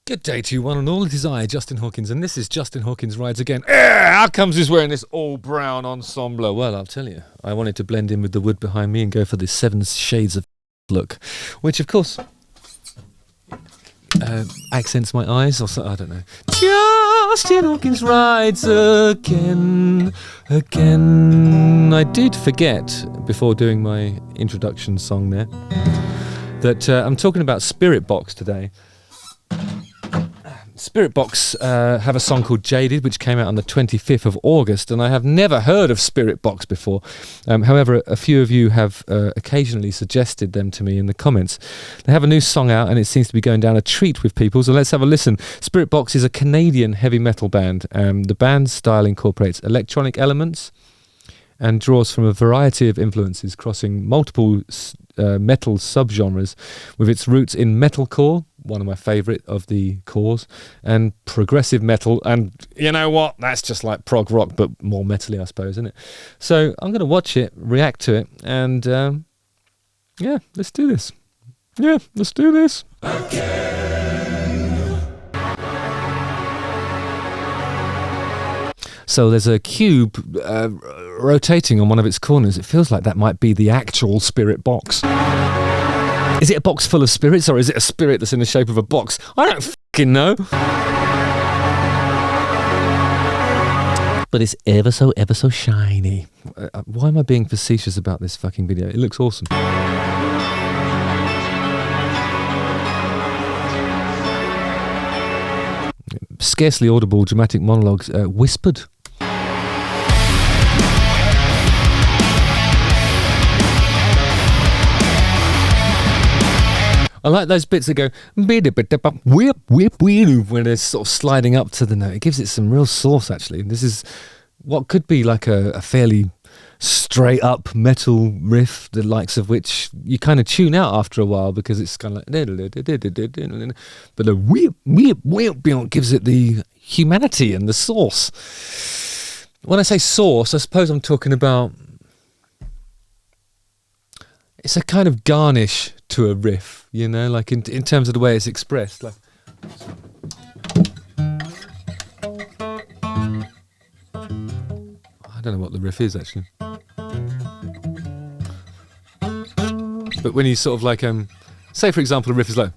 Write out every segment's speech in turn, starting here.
Good day to you, one and all. It is I, Justin Hawkins, and this is Justin Hawkins Rides Again. How comes he's wearing this all-brown ensemble? Well, I'll tell you. I wanted to blend in with the wood behind me and go for this 7 shades of look, which, of course, accents my eyes, or so, I don't know. Justin Hawkins Rides Again. I did forget, before doing my introduction song there, that I'm talking about Spiritbox today. Spiritbox have a song called Jaded, which came out on the 25th of August, and I have never heard of Spiritbox before. However, a few of you have occasionally suggested them to me in the comments. They have a new song out, and it seems to be going down a treat with people, so let's have a listen. Spiritbox is a Canadian heavy metal band. The band's style incorporates electronic elements and draws from a variety of influences, crossing multiple metal subgenres, with its roots in metalcore, one of my favourite of the cores, and progressive metal, and you know what, that's just like prog rock but more metally, I suppose, isn't it? So I'm going to watch it, react to it, and yeah, let's do this. So there's a cube rotating on one of its corners. It feels like that might be the actual spirit box. Is it a box full of spirits, or is it a spirit that's in the shape of a box? I don't fucking know. But it's ever so shiny. Why am I being facetious about this fucking video? It looks awesome. Scarcely audible dramatic monologues whispered. I like those bits that go whip when they're sort of sliding up to the note. It gives it some real sauce, actually. This is what could be like a fairly straight up metal riff, the likes of which you kind of tune out after a while because it's kind of like, but the whip gives it the humanity and the sauce. When I say sauce, I suppose I'm talking about, it's a kind of garnish to a riff, you know, like in terms of the way it's expressed. Like, I don't know what the riff is actually, but when you sort of like say for example a riff is like,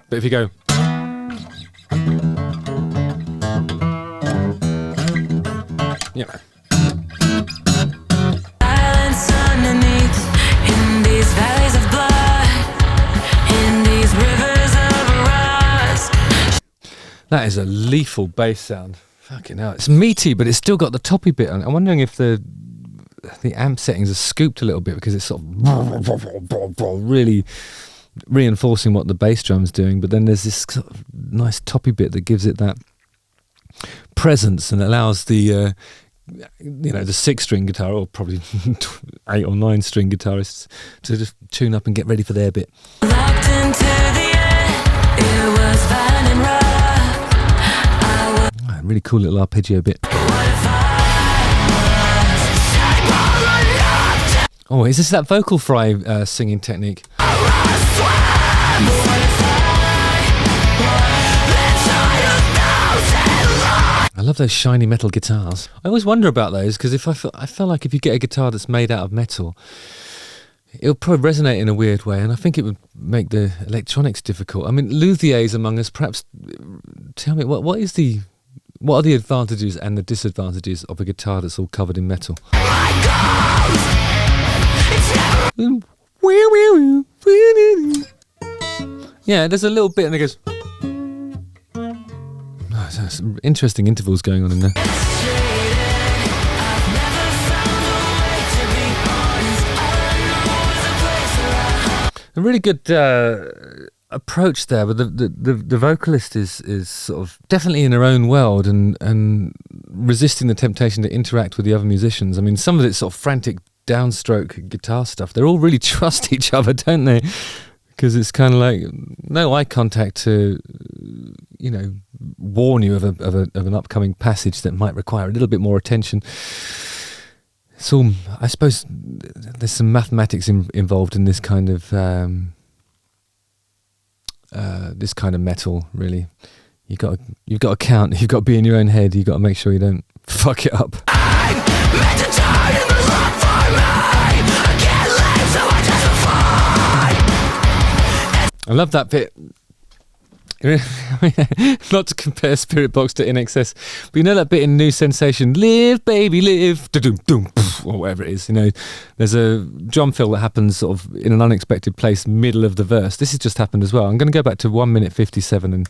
but if you go, you know, that is a lethal bass sound. Fucking hell. It's meaty, but it's still got the toppy bit on it. I'm wondering if the amp settings are scooped a little bit because it's sort of really reinforcing what the bass drum's doing. But then there's this sort of nice toppy bit that gives it that presence and allows the the 6-string guitar, or probably 8 or 9-string guitarists, to just tune up and get ready for their bit. Locked into the end, it was fine and right. Really cool little arpeggio bit. Oh, is this that vocal fry singing technique? I love those shiny metal guitars. I always wonder about those because I feel like if you get a guitar that's made out of metal, it'll probably resonate in a weird way, and I think it would make the electronics difficult. I mean, luthiers among us, perhaps tell me what are the advantages and the disadvantages of a guitar that's all covered in metal? Yeah, there's a little bit and it goes. Oh, there's some interesting intervals going on in there. A really good approach there, but the vocalist is sort of definitely in her own world and resisting the temptation to interact with the other musicians. I mean, some of it's sort of frantic downstroke guitar stuff. They all really trust each other, don't they? Because it's kind of like no eye contact to, warn you of an upcoming passage that might require a little bit more attention. it's all, I suppose there's some mathematics involved in this kind of metal, really. You've got to count, you've got to be in your own head, you've got to make sure you don't fuck it up. I'm meant to die in the love for me. I can't live, so I justify. I love that bit. Not to compare Spiritbox to INXS, but you know that bit in New Sensation, live baby live, or whatever it is, you know, there's a drum fill that happens sort of in an unexpected place, middle of the verse. This has just happened as well. I'm going to go back to 1 minute 57 and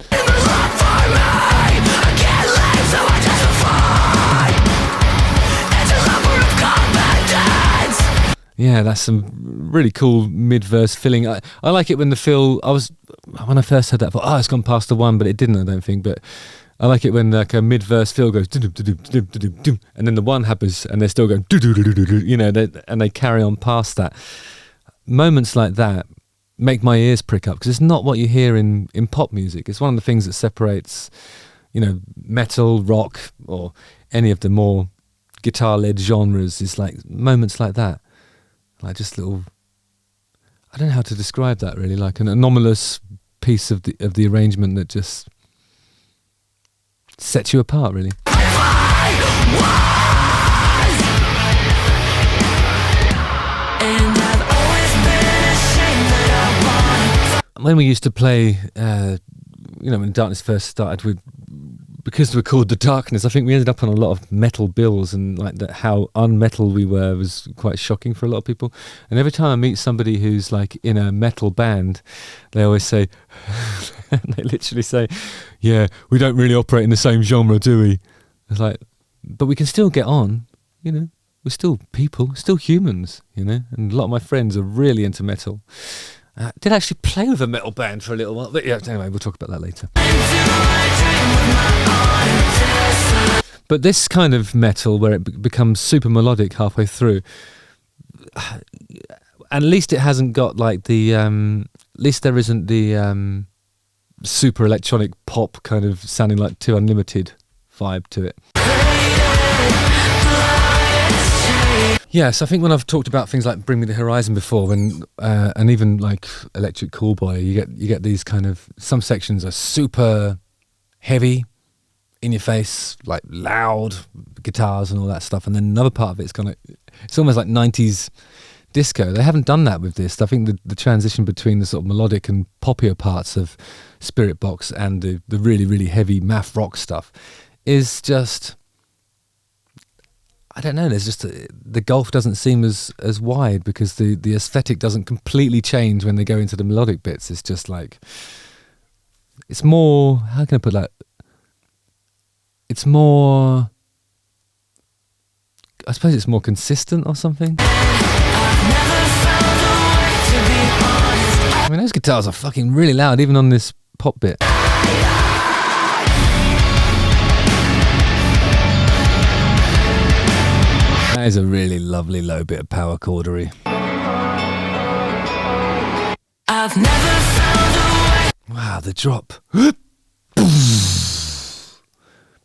yeah, that's some really cool mid-verse filling. I like it when the fill, when I first heard that, I thought, it's gone past the one, but it didn't, I don't think. But I like it when like a mid-verse fill goes, and then the one happens, and they're still going, you know, and they carry on past that. Moments like that make my ears prick up, because it's not what you hear in pop music. It's one of the things that separates, you know, metal, rock, or any of the more guitar-led genres, is like moments like that. Like just little, I don't know how to describe that really, like an anomalous piece of the arrangement that just sets you apart, really. When we used to play, you know, when Darkness first started, because we're called The Darkness, I think we ended up on a lot of metal bills, and like that, how unmetal we were was quite shocking for a lot of people. And every time I meet somebody who's like in a metal band, they always say, they literally say, yeah, we don't really operate in the same genre, do we? It's like, but we can still get on, you know, we're still people, still humans, you know. And a lot of my friends are really into metal. Did actually play with a metal band for a little while, but yeah, anyway, we'll talk about that later. But this kind of metal, where it becomes super melodic halfway through, at least it hasn't got like the, at least there isn't the super electronic pop kind of sounding like Too Unlimited vibe to it. Yes, I think when I've talked about things like Bring Me the Horizon before, when and even like Electric Callboy, you get these kind of, some sections are super heavy, in your face, like loud guitars and all that stuff, and then another part of it's it's almost like 90s disco. They haven't done that with this. I think the transition between the sort of melodic and poppier parts of Spiritbox and the really, really heavy math rock stuff is just, I don't know, there's just the gulf doesn't seem as wide, because the aesthetic doesn't completely change when they go into the melodic bits. It's just like, it's more, how can I put that? It's more, I suppose it's more consistent or something. I mean, those guitars are fucking really loud, even on this pop bit. That is a really lovely low bit of power chordery. I've never found a way. Wow, the drop.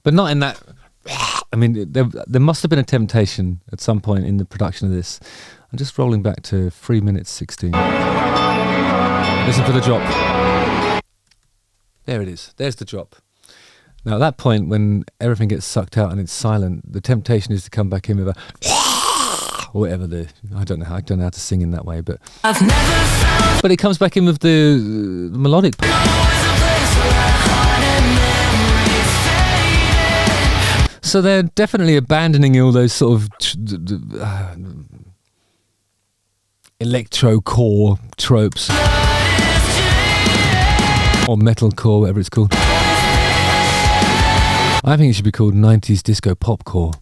But not in that. I mean, there must have been a temptation at some point in the production of this. I'm just rolling back to 3 minutes 16. Listen for the drop. There it is. There's the drop. Now at that point, when everything gets sucked out and it's silent, the temptation is to come back in with a or whatever I don't know how to sing in that way, but it comes back in with the melodic part. So they're definitely abandoning all those sort of electro-core tropes, or metalcore, whatever it's called. I think it should be called 90s disco popcore.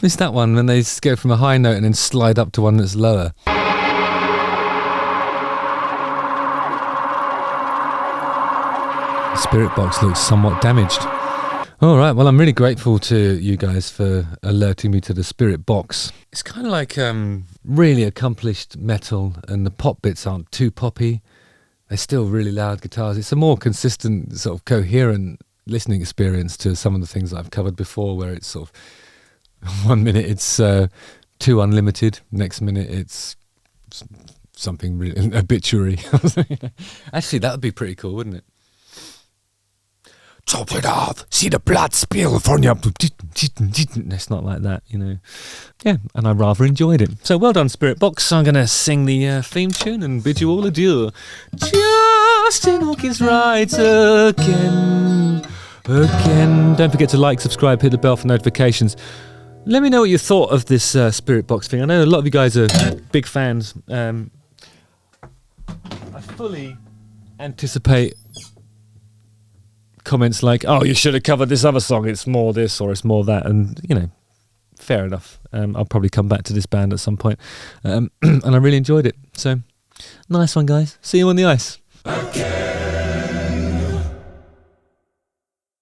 It's that one when they go from a high note and then slide up to one that's lower. The Spiritbox looks somewhat damaged. All right, well, I'm really grateful to you guys for alerting me to the Spiritbox. It's kind of like really accomplished metal, and the pop bits aren't too poppy. They're still really loud guitars. It's a more consistent, sort of coherent listening experience to some of the things that I've covered before, where it's sort of 1 minute it's too unlimited, next minute it's something really, an obituary. Actually, that would be pretty cool, wouldn't it? Chop it off, see the blood spill from your... It's not like that, you know. Yeah, and I rather enjoyed it. So well done, Spiritbox. I'm going to sing the theme tune and bid you all adieu. Justin Hawkins rides again. Don't forget to like, subscribe, hit the bell for notifications. Let me know what you thought of this Spiritbox thing. I know a lot of you guys are big fans. I fully anticipate comments like, oh, you should have covered this other song, it's more this or it's more that, and you know, fair enough. I'll probably come back to this band at some point, and I really enjoyed it. So nice one, guys. See you on the ice. Okay.